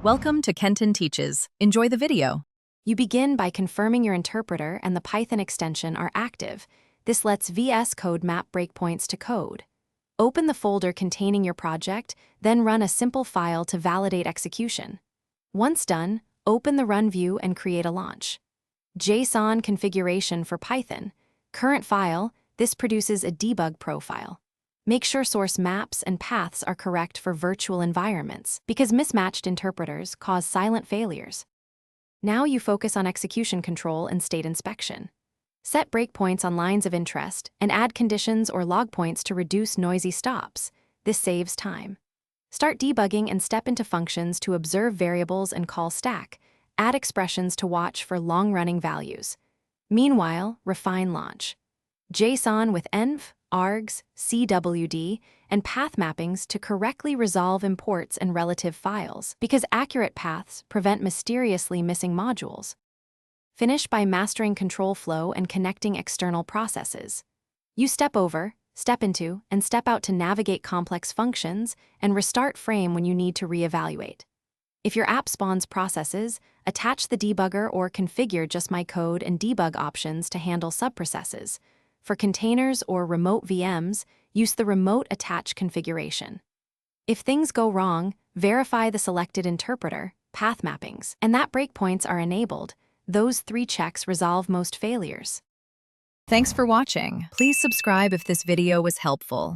Welcome to Kenton Teaches. Enjoy the video. You begin by confirming your interpreter and the Python extension are active. This lets VS Code map breakpoints to code. Open the folder containing your project, then run a simple file to validate execution. Once done, open the Run view and create a launch. JSON configuration for Python. Current file, this produces a debug profile. Make sure source maps and paths are correct for virtual environments, because mismatched interpreters cause silent failures. Now you focus on execution control and state inspection. Set breakpoints on lines of interest and add conditions or log points to reduce noisy stops. This saves time. Start debugging and step into functions to observe variables and call stack. Add expressions to watch for long-running values. Meanwhile, refine launch. JSON with env, args, CWD, and path mappings to correctly resolve imports and relative files, because accurate paths prevent mysteriously missing modules. Finish by mastering control flow and connecting external processes. You step over, step into, and step out to navigate complex functions and restart frame when you need to reevaluate. If your app spawns processes, attach the debugger or configure just my code and debug options to handle subprocesses. For containers or remote VMs, use the remote attach configuration. If things go wrong, verify the selected interpreter, path mappings, and that breakpoints are enabled. Those 3 checks resolve most failures. Thanks for watching. Please subscribe if this video was helpful.